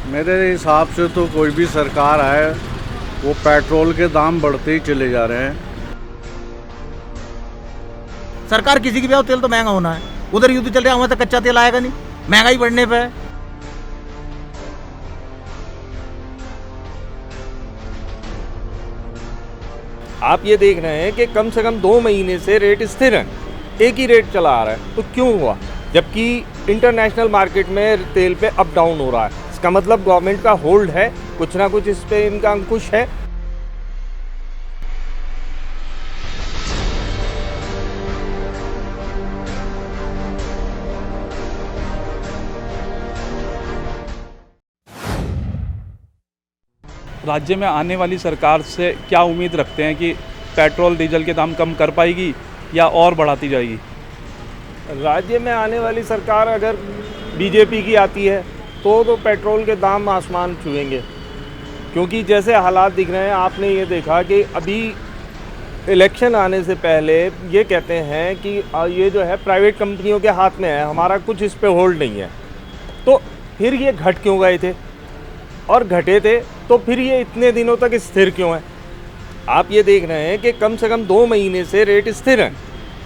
मेरे हिसाब से तो कोई भी सरकार आए वो पेट्रोल के दाम बढ़ते ही चले जा रहे हैं। सरकार किसी की भी हो, तेल तो महंगा होना है। उधर युद्ध चल रहा है, वहां तक कच्चा तेल आएगा नहीं, महंगाई बढ़ने पे। आप ये देख रहे हैं कि कम से कम 2 महीने से रेट स्थिर है, एक ही रेट चला आ रहा है। तो क्यों हुआ, जबकि इंटरनेशनल मार्केट में तेल पे अप डाउन हो रहा है? इसका मतलब गवर्नमेंट का होल्ड है, कुछ ना कुछ इस पे इनका अंकुश है। राज्य में आने वाली सरकार से क्या उम्मीद रखते हैं कि पेट्रोल डीजल के दाम कम कर पाएगी या और बढ़ाती जाएगी? राज्य में आने वाली सरकार अगर बीजेपी की आती है तो पेट्रोल के दाम आसमान छुएंगे, क्योंकि जैसे हालात दिख रहे हैं। आपने ये देखा कि अभी इलेक्शन आने से पहले ये कहते हैं कि ये जो है प्राइवेट कंपनियों के हाथ में है, हमारा कुछ इस पे होल्ड नहीं है। तो फिर ये घट क्यों गए थे, और घटे थे तो फिर ये इतने दिनों तक स्थिर क्यों है? आप ये देख रहे हैं कि कम से कम 2 महीने से रेट स्थिर है,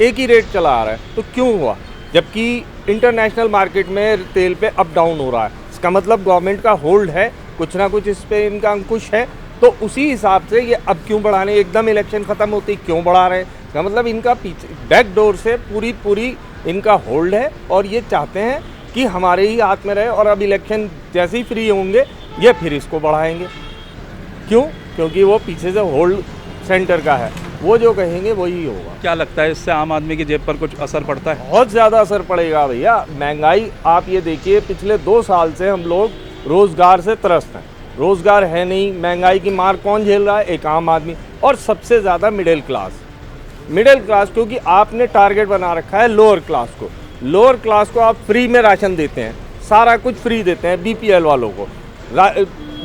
एक ही रेट चला आ रहा है। तो क्यों हुआ, जबकि इंटरनेशनल मार्केट में तेल पे अप डाउन हो रहा है? इसका मतलब गवर्नमेंट का होल्ड है, कुछ ना कुछ इस पे इनका अंकुश है। तो उसी हिसाब से ये अब क्यों बढ़ाने, एकदम इलेक्शन ख़त्म होते ही क्यों बढ़ा रहे हैं? इसका मतलब इनका पीछे बैक डोर से पूरी इनका होल्ड है, और ये चाहते हैं कि हमारे ही हाथ में रहे, और अब इलेक्शन जैसे ही फ्री होंगे ये फिर इसको बढ़ाएंगे। क्यों? क्योंकि वो पीछे से होल्ड सेंटर का है, वो जो कहेंगे वही होगा। क्या लगता है इससे आम आदमी की जेब पर कुछ असर पड़ता है? बहुत ज़्यादा असर पड़ेगा भैया। महंगाई आप ये देखिए, पिछले 2 साल से हम लोग रोज़गार से त्रस्त हैं, रोज़गार है नहीं। महंगाई की मार कौन झेल रहा है? एक आम आदमी, और सबसे ज़्यादा मिडिल क्लास, क्योंकि आपने टारगेट बना रखा है लोअर क्लास को आप फ्री में राशन देते हैं, सारा कुछ फ्री देते हैं। बीपीएल वालों को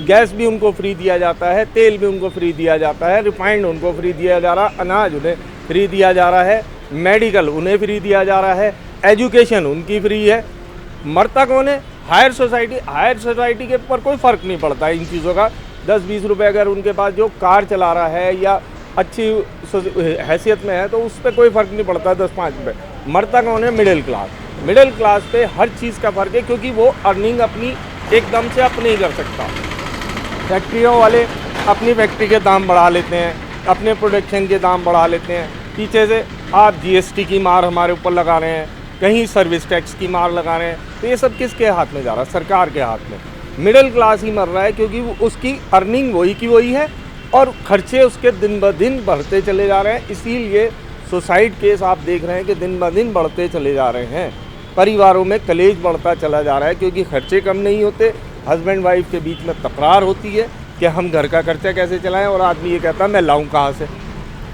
गैस भी उनको फ्री दिया जाता है, तेल भी उनको फ्री दिया जाता है, रिफाइंड उनको फ्री दिया जा रहा है, अनाज उन्हें फ्री दिया जा रहा है, मेडिकल उन्हें फ्री दिया जा रहा है, एजुकेशन उनकी फ्री है। मरता कौन है? हायर सोसाइटी के ऊपर कोई फ़र्क नहीं पड़ता इन चीज़ों का। 10-20 रुपये अगर उनके पास जो कार चला रहा है या अच्छी हैसियत में है तो उस पर कोई फ़र्क नहीं पड़ता 10-5 रुपये। मरता कौन है? मिडिल क्लास पे हर चीज़ का फ़र्क है, क्योंकि वो अर्निंग अपनी एकदम से अपने ही कर सकता। फैक्ट्रियों वाले अपनी फैक्ट्री के दाम बढ़ा लेते हैं, अपने प्रोडक्शन के दाम बढ़ा लेते हैं। पीछे से आप जीएसटी की मार हमारे ऊपर लगा रहे हैं, कहीं सर्विस टैक्स की मार लगा रहे हैं। तो ये सब किसके हाथ में जा रहा है? सरकार के हाथ में। मिडिल क्लास ही मर रहा है, क्योंकि उसकी अर्निंग वही की वही है, और खर्चे उसके दिन ब दिन बढ़ते चले जा रहे हैं। इसीलिए सुसाइड केस आप देख रहे हैं कि दिन ब दिन बढ़ते चले जा रहे हैं। परिवारों में कलेश बढ़ता चला जा रहा है, क्योंकि खर्चे कम नहीं होते। हस्बैंड वाइफ के बीच में तकरार होती है कि हम घर का खर्चा कैसे चलाएं, और आदमी ये कहता है मैं लाऊं कहाँ से,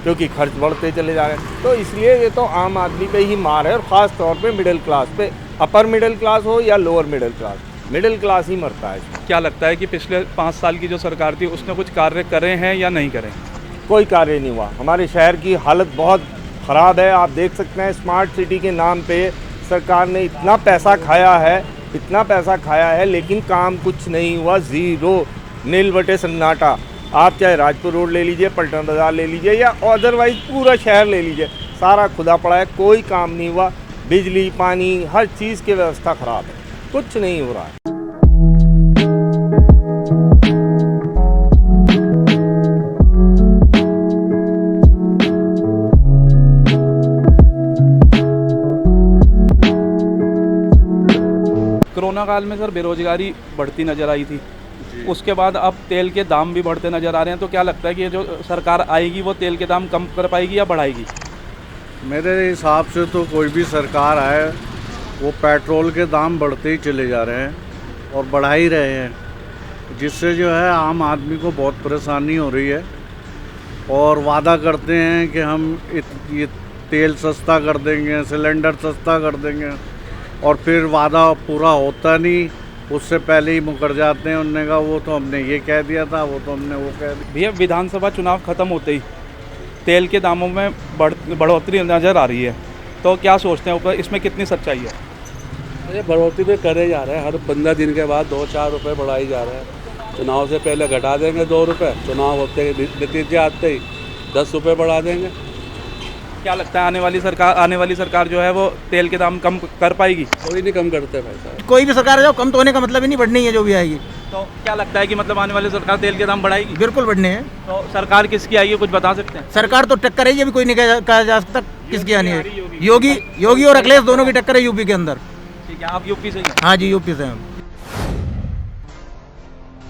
क्योंकि खर्च बढ़ते चले जा रहे हैं। तो इसलिए ये तो आम आदमी पे ही मार है, और ख़ास तौर पे मिडिल क्लास पे। अपर मिडिल क्लास हो या लोअर मिडिल क्लास ही मरता है। क्या लगता है कि पिछले 5 साल की जो सरकार थी उसने कुछ कार्य करे हैं या नहीं करे? कोई कार्य नहीं हुआ। हमारे शहर की हालत बहुत ख़राब है। आप देख सकते हैं, स्मार्ट सिटी के नाम पे सरकार ने इतना पैसा खाया है, लेकिन काम कुछ नहीं हुआ। ज़ीरो, नील बटे सन्नाटा। आप चाहे राजपुर रोड ले लीजिए, पलटन बाज़ार ले लीजिए, या अदरवाइज़ पूरा शहर ले लीजिए, सारा खुदा पड़ा है, कोई काम नहीं हुआ। बिजली, पानी, हर चीज़ की व्यवस्था ख़राब है, कुछ नहीं हो रहा है। कोरोना काल में सर बेरोजगारी बढ़ती नज़र आई थी, उसके बाद अब तेल के दाम भी बढ़ते नज़र आ रहे हैं। तो क्या लगता है कि ये जो सरकार आएगी वो तेल के दाम कम कर पाएगी या बढ़ाएगी? मेरे हिसाब से तो कोई भी सरकार आए वो पेट्रोल के दाम बढ़ते ही चले जा रहे हैं और बढ़ा ही रहे हैं, जिससे जो है आम आदमी को बहुत परेशानी हो रही है। और वादा करते हैं कि हम ये तेल सस्ता कर देंगे, सिलेंडर सस्ता कर देंगे, और फिर वादा पूरा होता नहीं, उससे पहले ही मुकर जाते हैं। उन्होंने कहा वो तो हमने ये कह दिया था, वो तो हमने वो कह दिया। भैया, विधानसभा चुनाव ख़त्म होते ही तेल के दामों में बढ़ोतरी नज़र आ रही है, तो क्या सोचते हैं ऊपर इसमें कितनी सच्चाई है? ये बढ़ोतरी पे करे जा रहे हैं, हर 15 दिन के बाद 2-4 रुपये बढ़ाई जा रहे हैं। चुनाव से पहले घटा देंगे 2 रुपये, चुनाव होते ही नतीजे आते ही 10 रुपये बढ़ा देंगे। क्या लगता है आने वाली सरकार जो है वो तेल के दाम कम कर पाएगी? कोई नहीं कम करते भाई साहब। कोई भी सरकार जाओ, कम तो होने का मतलब ही नहीं, बढ़नी है जो भी आएगी। तो क्या लगता है कि मतलब आने वाली सरकार तेल के दाम बढ़ाएगी? बिल्कुल बढ़ने हैं। तो सरकार किसकी आई है, कुछ बता सकते हैं? सरकार तो टक्कर है, ये भी कोई नहीं कहा जा सकता किसकी आनी है। योगी और अखिलेश दोनों की टक्कर है यूपी के अंदर। ठीक है, आप यूपी से ही हैं? हाँ जी, यूपी से हम।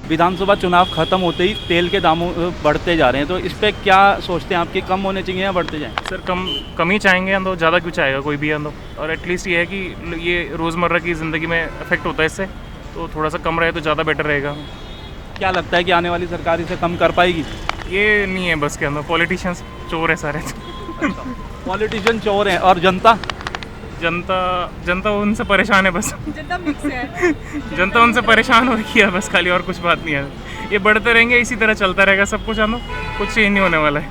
विधानसभा चुनाव खत्म होते ही तेल के दाम बढ़ते जा रहे हैं, तो इस पे क्या सोचते हैं आपके, कम होने चाहिए या बढ़ते जाएं? सर कम ही चाहेंगे हम तो, ज़्यादा क्यों चाहेगा कोई भी हम तो। और एटलीस्ट ये है कि ये रोज़मर्रा की ज़िंदगी में अफेक्ट होता है इससे, तो थोड़ा सा कम रहे तो ज़्यादा बेटर रहेगा। क्या लगता है कि आने वाली सरकार इसे कम कर पाएगी? ये नहीं है बस के अंदर, पॉलिटिशियंस चोर है सारे। पॉलिटिशियन चोर हैं और जनता जनता उनसे परेशान है बस। जनता मिक्स है। जनता उनसे परेशान हो रही है बस, खाली, और कुछ बात नहीं है। ये बढ़ते रहेंगे, इसी तरह चलता रहेगा सब कुछ, हम कुछ चेंज नहीं होने वाला है।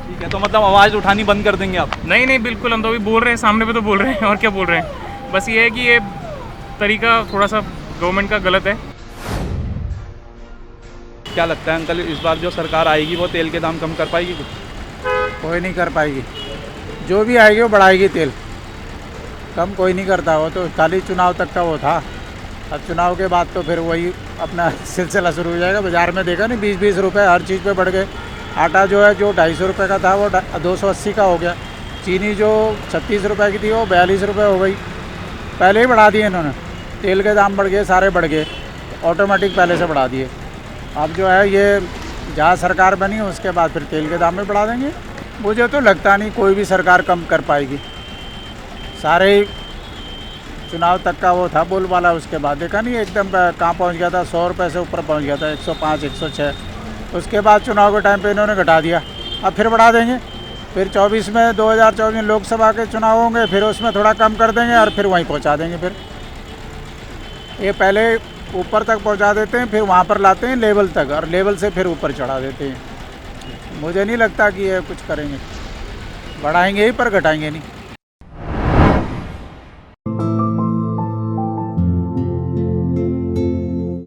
ठीक है, तो मतलब आवाज़ उठानी बंद कर देंगे आप? नहीं बिल्कुल, हम तो अभी बोल रहे हैं, सामने पे तो बोल रहे हैं, और क्या बोल रहे हैं। बस ये है कि ये तरीका थोड़ा सा गवर्नमेंट का गलत है। क्या लगता है अंकल, इस बार जो सरकार आएगी वो तेल के दाम कम कर पाएगी कुछ? कोई नहीं कर पाएगी, जो भी आएगी वो बढ़ाएगी तेल, कम कोई नहीं करता। वो तो खाली चुनाव तक का वो था, अब चुनाव के बाद तो फिर वही अपना सिलसिला शुरू हो जाएगा। बाज़ार में देखा नहीं, 20-20 रुपये हर चीज़ पे बढ़ गए। आटा जो है जो 250 रुपये का था वो 280 का हो गया। चीनी जो 36 रुपये की थी वो 42 रुपये हो गई। पहले ही बढ़ा दिए इन्होंने, तेल के दाम बढ़ गए, सारे बढ़ गए, ऑटोमेटिक पहले से बढ़ा दिए। अब जो है ये जहाँ सरकार बनी उसके बाद फिर तेल के दाम में बढ़ा देंगे। मुझे तो लगता नहीं कोई भी सरकार कम कर पाएगी। सारे चुनाव तक का वो था बोलबाला, उसके बाद देखा नहीं एकदम कहाँ पहुँच गया था, 100 रुपये से ऊपर पहुँच गया था, 105, 106। उसके बाद चुनाव के टाइम पे इन्होंने घटा दिया, अब फिर बढ़ा देंगे। फिर 24 में 2024 में लोकसभा के चुनाव होंगे, फिर उसमें थोड़ा कम कर देंगे और फिर वहीं पहुँचा देंगे। फिर ये पहले ऊपर तक पहुँचा देते हैं, फिर वहाँ पर लाते हैं लेवल तक, और लेवल से फिर ऊपर चढ़ा देते हैं। मुझे नहीं लगता कि ये कुछ करेंगे, बढ़ाएंगे ही पर घटाएंगे नहीं।